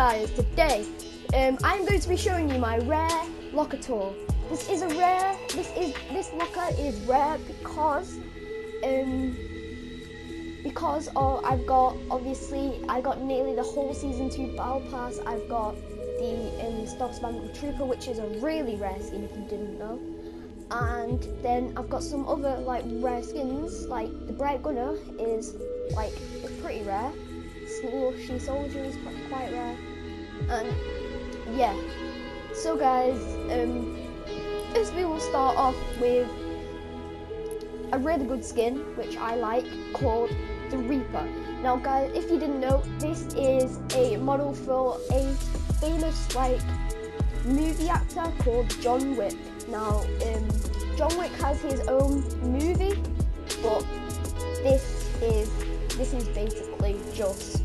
guys, today I'm going to be showing you my rare locker tour. This locker is rare because I got nearly the whole season 2 battle pass. I've got the Star-Spangled Trooper, which is a really rare skin if you didn't know. And then I've got some other like rare skins, like the Bright Gunner is like pretty rare. Slushy Soldier is quite rare, and yeah. So guys, first we will start off with a really good skin which I like, called the Reaper. Now guys, if you didn't know, this is a model for a famous like movie actor called John Wick. Now John Wick has his own movie, but this is basically just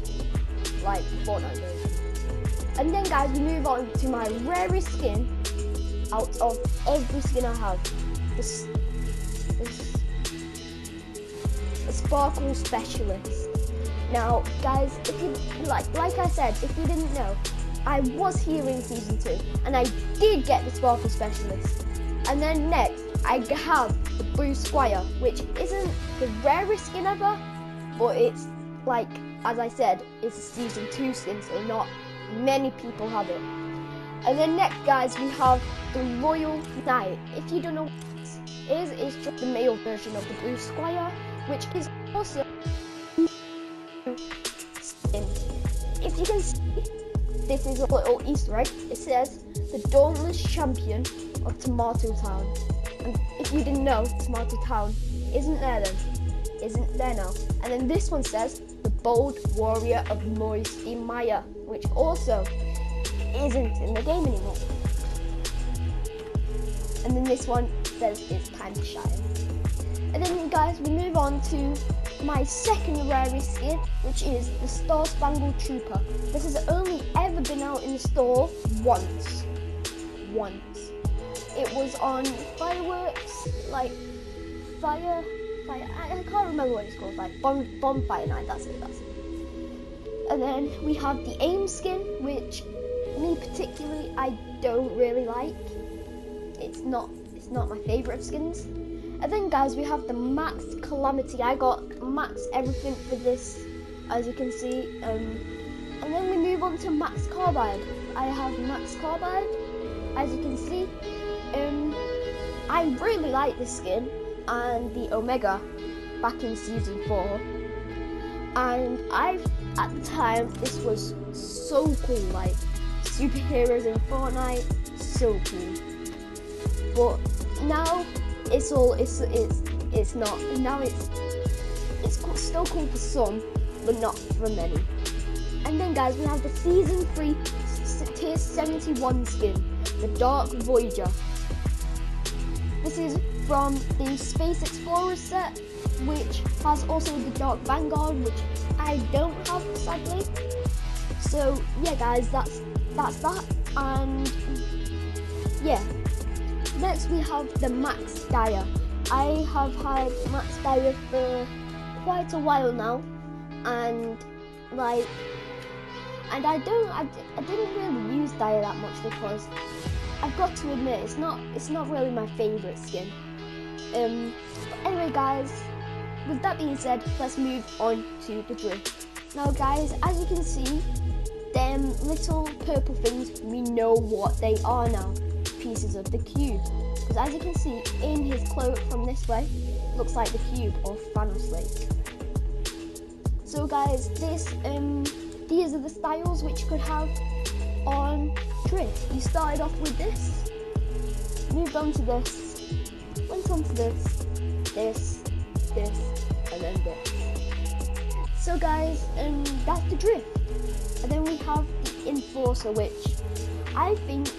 like the Fortnite version. And then guys, we move on to my rarest skin out of every skin I have. This a Sparkle Specialist. Now guys, if you like I said, if you didn't know, I was here in season 2 and I did get the Sparkle Specialist. And then next I have the Blue Squire, which isn't the rarest skin ever, but it's like, as I said, it's a season 2 skin, so not many people have it. And then next guys, we have the Royal Knight. If you don't know what it is, it's just the male version of the Blue Squire, which is also skin. If you can see, this is a little Easter egg. It says the Dauntless Champion of Tomato Town. And if you didn't know, Tomato Town isn't there now. And then this one says the Bold Warrior of Moisty Maya, which also isn't in the game anymore. And then this one says it's time to shine. And then guys, we move on to my second rarest skin, which is the Star-Spangled Trooper. This has only ever been out in the store once. It was on Fireworks, like Fire, I can't remember what it's called, like Bonfire Night, that's it. And then we have the AIM skin, which me particularly, I don't really like. It's not my favourite of skins. And then guys, we have the Max Calamity. I got max everything for this, as you can see. And then we move on to Max Carbide. I have Max Carbide, as you can see. I really like this skin and the Omega back in season 4. And at the time, this was so cool, like superheroes in Fortnite, so cool. But now it's not. Now it's still cool for some, but not for many. And then guys, we have the season 3 tier 71 skin, the Dark Voyager. This is from the Space Explorer set, which has also the Dark Vanguard, which I don't have sadly. So yeah guys, that's that. And yeah, next we have the Max Dire. I have had Max Dire for quite a while now, and I didn't really use Dire that much because I've got to admit it's not really my favourite skin. But anyway guys, with that being said, let's move on to the drift. Now guys, as you can see, them little purple things, we know what they are now. Pieces of the cube. Because as you can see, in his cloak from this way, looks like the cube of Thanos Lake. So guys, these are the styles which you could have on drift. You started off with this, moved on to this, went on to this, and then this. So guys, that's the drift. And then we have the Enforcer, which I think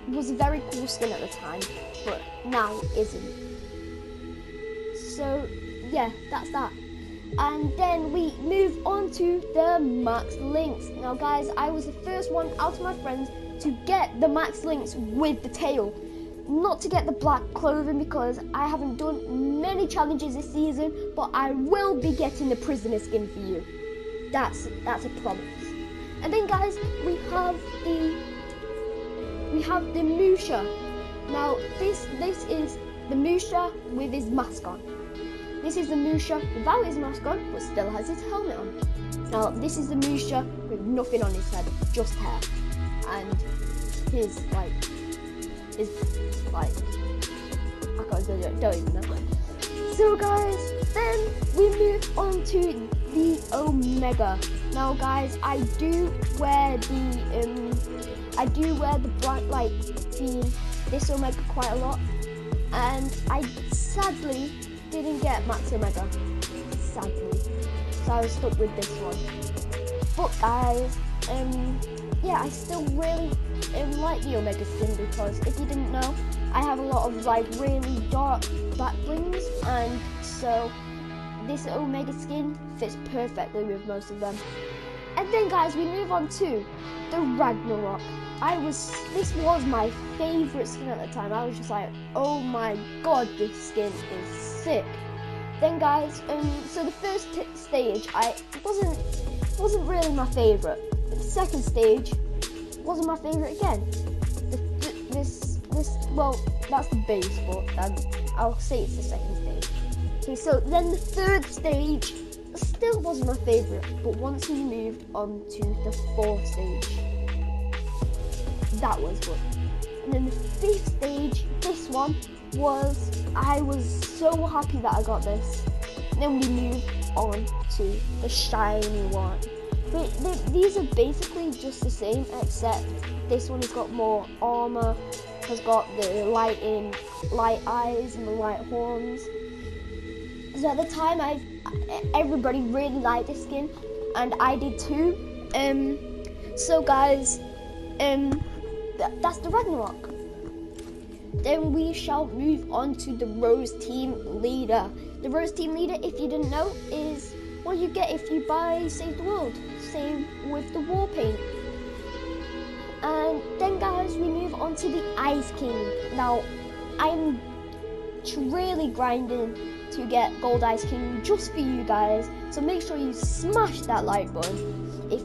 was a very cool skin at the time, but now isn't. So yeah, that's that. And then we move on to the Max Lynx. Now guys, I was the first one out of my friends to get the Max Lynx with the tail. Not to get the black clothing because I haven't done many challenges this season, but I will be getting the prisoner skin for you. That's a promise. And then guys, we have the Musha. Now this is the Musha with his mask on. This is the Musha without his mask on, but still has his helmet on. Now this is the Musha with nothing on his head, just hair, and his I don't even know. So guys, then we move on to the Omega. Now guys, I do wear the bright this Omega quite a lot, and I sadly didn't get Max Omega, sadly, so I was stuck with this one. But guys, yeah, I still really like the Omega skin, because if you didn't know, I have a lot of really dark back blings, and so this Omega skin fits perfectly with most of them. And then guys, we move on to the Ragnarok. This was my favourite skin at the time. I was just like, oh my god, this skin is sick. Then guys, so the first stage wasn't really my favourite. But the second stage wasn't my favourite again. Well, that's the base, but I'll say it's the second stage. Okay, so then the third stage still wasn't my favourite, but once we moved on to the fourth stage, that was good. And then the fifth stage, this one I was so happy that I got this. And then we moved on to the shiny one. But these are basically just the same, except this one has got more armor, has got the light eyes and the light horns. So at the time, everybody really liked this skin, and I did too. So guys, that's the Ragnarok. Then we shall move on to the Rose Team Leader. The Rose Team Leader, if you didn't know, is what you get if you buy Save the World. Same with the War Paint. And then guys, we move on to the Ice King. Now, I'm really grinding to get Gold Ice King just for you guys. So make sure you smash that like button if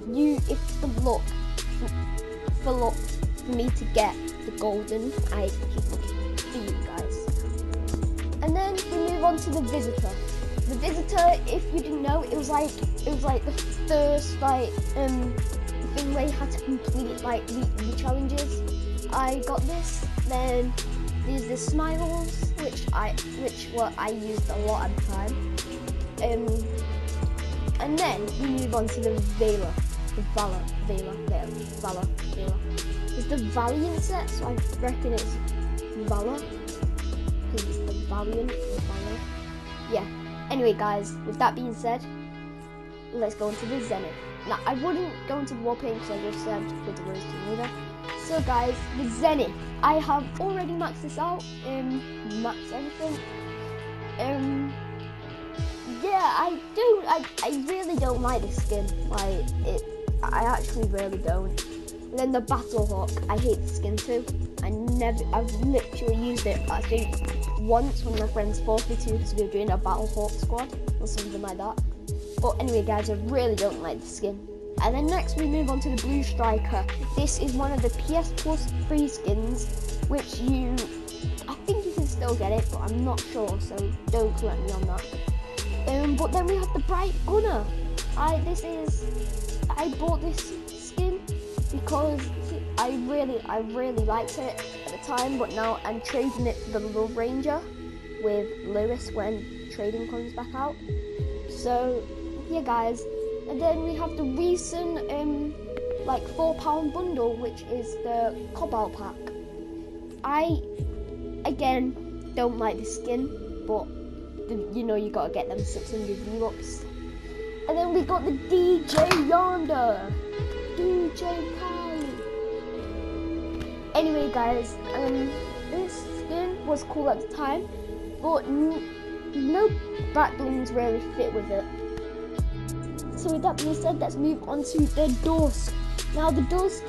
for me to get the Golden Ice King for you guys. And then we move on to the Visitor. The Visitor, if you didn't know, it was like the first thing where you had to complete the challenges. I got this. Then there's the Smiles, which I used a lot at the time. And then we move on to the Vela. It's the Valiant set, so I reckon it's Valor, because it's the Valiant Valor. Yeah. Anyway, guys, with that being said, let's go into the Zenith. Now, I wouldn't go into the War Paint because I just said with the Rose Team Leader. So, guys, the Zenith. I have already maxed this out. Maxed everything. Yeah, I really don't like this skin. I actually really don't. And then the Battle Hawk, I hate the skin too. I've literally used it, I think, once when my friends forced me to, because we were doing a Battle Hawk squad or something like that. But anyway, guys, I really don't like the skin. And then next we move on to the Blue Striker. This is one of the PS Plus free skins, which I think you can still get it, but I'm not sure, so don't correct me on that. But then we have the Bright Gunner. I bought this skin because I really liked it at the time, but now I'm trading it for the Love Ranger with Lewis when trading comes back out. So yeah, guys. And then we have the recent £4 bundle, which is the Cobalt pack. I again don't like the skin, but you gotta get them 600 V-Bucks. And then we got the DJ Yonder, DJ Kali. Anyway, guys, this skin was cool at the time, but no back blings really fit with it. So with that being said, let's move on to the Dusk. Now the Dusk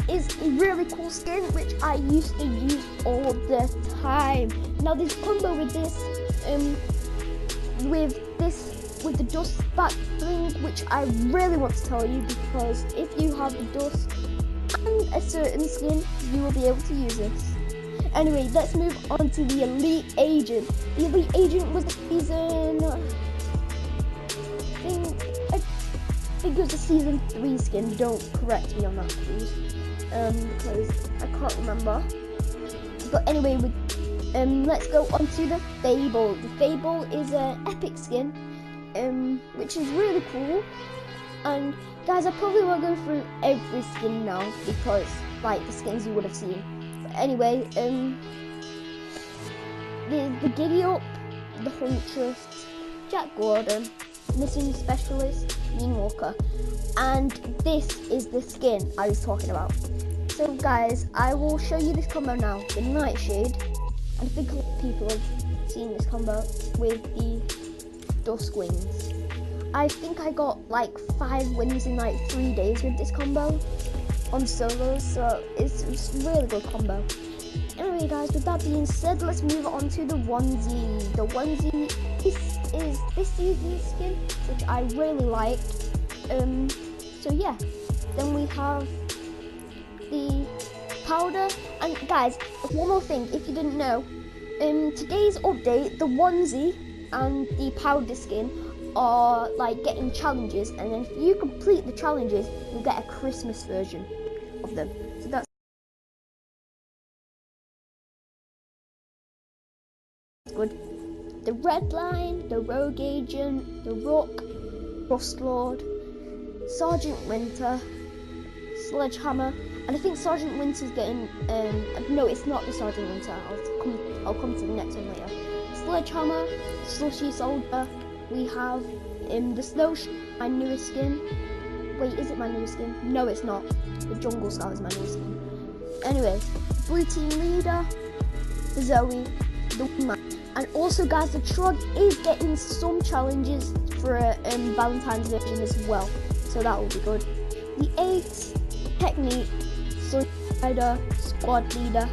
is a really cool skin, which I used to use all the time. Now this combo with this with the dust back thing, which I really want to tell you, because if you have the dust and a certain skin, you will be able to use this. Anyway, let's move on to the Elite Agent. The Elite Agent was the season, I think it was a season 3 skin. Don't correct me on that, please, because I can't remember. But anyway, let's go on to the Fable. The Fable is an epic skin, which is really cool. And guys, I probably won't go through every skin now, because like the skins you would have seen. But anyway, the Giddy Up, the Huntress, Jack Gordon, Mission Specialist, Mean Walker, and this is the skin I was talking about. So guys, I will show you this combo now, the Nightshade. I think a lot of people have seen this combo with the Dusk Wings. I think I got like 5 wins in like 3 days with this combo on solos, so it's a really good combo. Anyway guys, with that being said, let's move on to the onesie. The onesie is this season's skin, which I really liked. So yeah, then we have the powder. And guys, one more thing, if you didn't know, in today's update, the onesie and the powder skin are like getting challenges, and then if you complete the challenges, you'll get a Christmas version of them. So that's good. The Red Line, the Rogue Agent, the Rook, Rust Lord, Sergeant Winter, Sledgehammer, and I think Sergeant Winter's getting, no, it's not the Sergeant Winter, I'll come to the next one later. Sledgehammer, Slushy Soldier, we have the Snow, my newest skin. Wait, is it my newest skin? No, it's not. The Jungle Scout is my newest skin. Anyway, Blue Team Leader, the Zoe, the Wingman. And also guys, the Trog is getting some challenges for Valentine's version as well, so that will be good. The Ace, Technique, Rider, Squad Leader,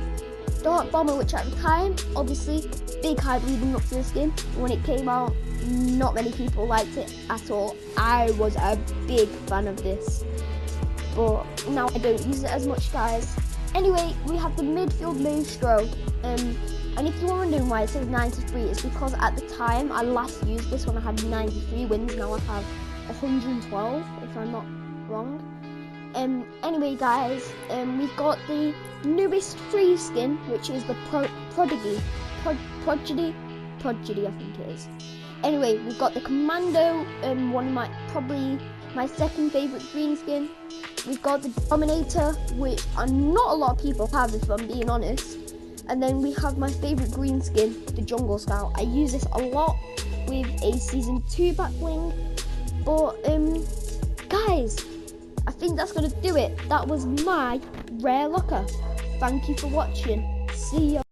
Dark Bomber, which at the time, obviously, big hype leading up to the skin. When it came out, not many people liked it at all. I was a big fan of this, but now I don't use it as much, guys. Anyway, we have the Midfield Maestro, and if you're wondering why it says 93, it's because at the time I last used this when I had 93 wins. Now I have 112, if I'm not wrong. Anyway guys, we've got the newest free skin, which is the Prodigy, I think it is. Anyway, we've got the Commando, one of probably my second favourite green skin. We've got the Dominator, which not a lot of people have, if I'm being honest. And then we have my favourite green skin, the Jungle Scout. I use this a lot with a Season 2 back bling. But, guys, I think that's going to do it. That was my rare locker. Thank you for watching. See ya.